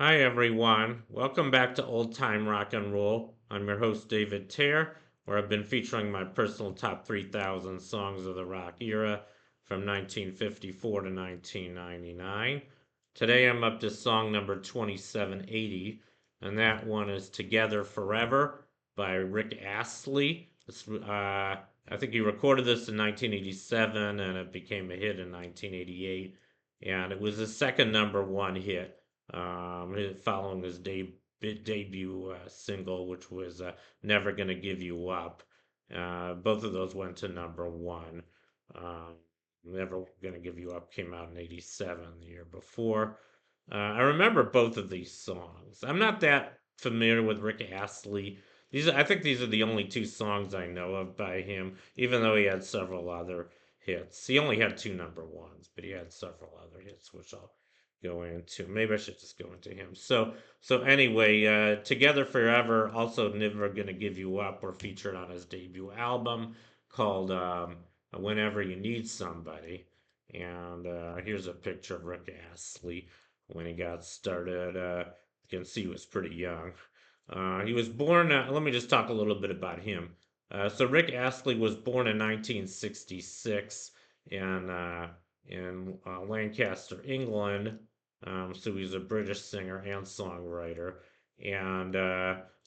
Hi everyone, welcome back to Old Time Rock and Roll. I'm your host David Tare, where I've been featuring my personal top 3,000 songs of the rock era from 1954 to 1999. Today I'm up to song number 2780, and that one is Together Forever by Rick Astley. I think he recorded this in 1987 and it became a hit in 1988, and it was his second number one hit following his debut single, which was Never Gonna Give You Up. Both of those went to number one. Um, Never Gonna Give You Up came out in '87, the year before. I remember both of these songs. I'm not that familiar with Rick Astley. I think these are the only two songs I know of by him, even though he had several other hits. He only had two number ones, but he had several other hits, which I'll go into. Maybe I should just go into him. So anyway, Together Forever, also Never Gonna Give You Up, were featured on his debut album called Whenever You Need Somebody. And here's a picture of Rick Astley when he got started. You can see he was pretty young. He was born, let me just talk a little bit about him. So Rick Astley was born in 1966 in, in Lancaster, England. So he's a British singer and songwriter. And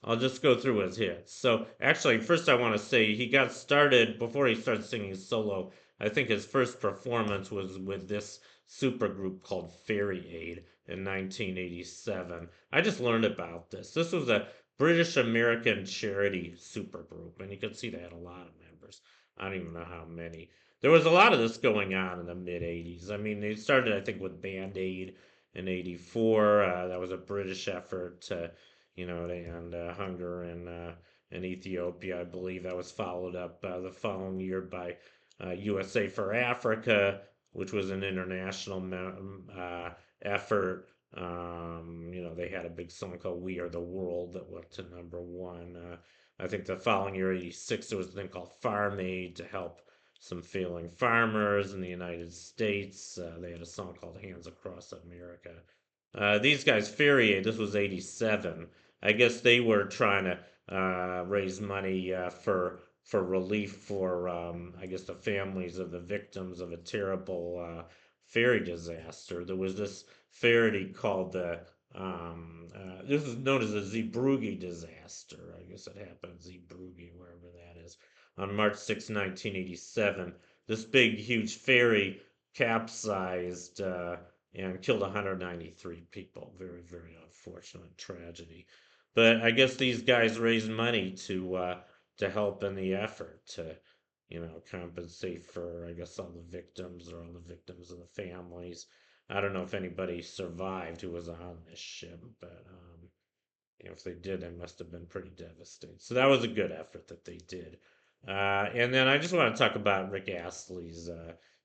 I'll just go through his hits. So actually, first I want to say he got started before he started singing solo. I think his first performance was with this supergroup called Fairy Aid in 1987. I just learned about this. This was a British American charity supergroup, and you can see they had a lot of members. I don't even know how many. There was a lot of this going on in the mid 80s. I mean, they started, I think, with Band Aid in '84. That was a British effort to, to end hunger in Ethiopia. I believe that was followed up the following year by USA for Africa, which was an international effort. They had a big song called "We Are the World" that went to number one. I think the following year, '86, there was a thing called Farm Aid to help some failing farmers in the United States. They had a song called Hands Across America. These guys, Ferrier, this was '87. I guess they were trying to raise money for relief for, I guess, the families of the victims of a terrible ferry disaster. There was this ferry called this is known as the Zeebrugge disaster. I guess it happened in Zeebrugge, wherever that is, on March 6, 1987. This big, huge ferry capsized and killed 193 people. Very, very unfortunate tragedy. But I guess these guys raised money to help in the effort to, compensate for, I guess, all the victims or all the victims of the families. I don't know if anybody survived who was on this ship, but if they did, it must have been pretty devastating. So that was a good effort that they did. And then I just want to talk about Rick Astley's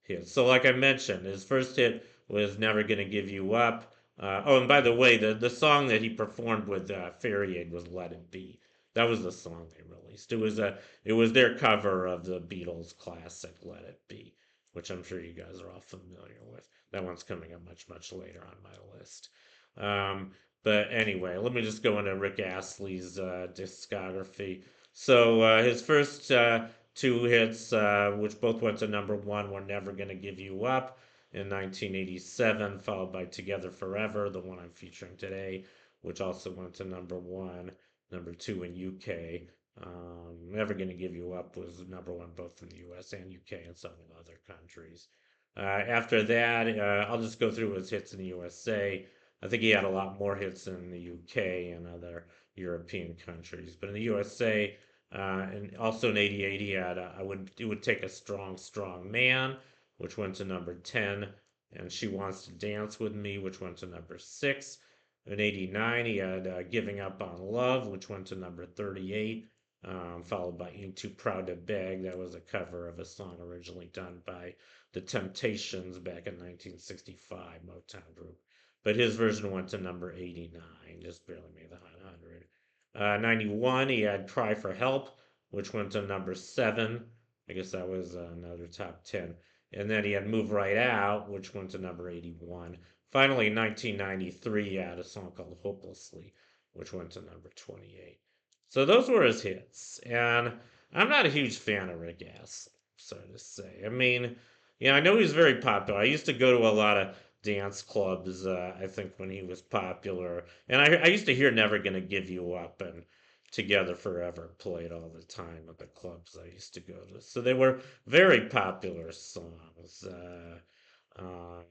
hits. So, like I mentioned, his first hit was "Never Gonna Give You Up." Oh, and by the way, the song that he performed with Fairy Aid was "Let It Be." That was the song they released. It was their cover of the Beatles classic "Let It Be," which I'm sure you guys are all familiar with. That one's coming up much later on my list. But anyway, let me just go into Rick Astley's discography. So his first two hits, which both went to number one, were "Never Gonna Give You Up" in 1987, followed by "Together Forever," the one I'm featuring today, which also went to number one, number two in UK. "Never Gonna Give You Up" was number one both in the US and UK and some other countries. After that, I'll just go through his hits in the USA. I think he had a lot more hits in the UK and other European countries, but in the USA, and also in '88, he had it would take a strong man, which went to number 10, and She Wants to Dance with Me, which went to number 6. In '89, he had Giving Up on Love, which went to number 38, followed by Ain't Too Proud to Beg. That was a cover of a song originally done by The Temptations back in 1965, Motown group. But his version went to number 89, just barely made the Hot 100. 91, he had Cry for Help, which went to number 7. I guess that was another top 10. And then he had Move Right Out, which went to number 81, Finally, in 1993, he had a song called Hopelessly, which went to number 28. So those were his hits. And I'm not a huge fan of Rick Astley, so to say. I mean, yeah, I know he's very popular. I used to go to a lot of dance clubs, I think, when he was popular. And I used to hear Never Gonna Give You Up and Together Forever played all the time at the clubs I used to go to. So they were very popular songs. Um,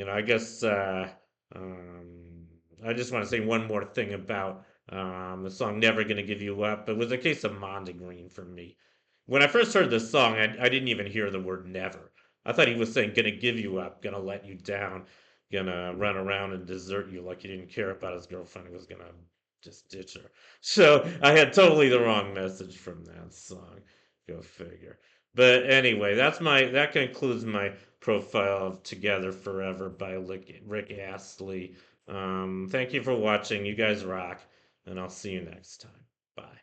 I guess um, I just want to say one more thing about the song "Never Gonna Give You Up." It was a case of Mondegreen for me. When I first heard this song, I didn't even hear the word "never." I thought he was saying "gonna give you up, gonna let you down, gonna run around and desert you like he didn't care about his girlfriend. He was gonna just ditch her." So I had totally the wrong message from that song. Go figure. But anyway, that concludes my profile of Together Forever by Rick Astley. Thank you for watching. You guys rock, and I'll see you next time. Bye.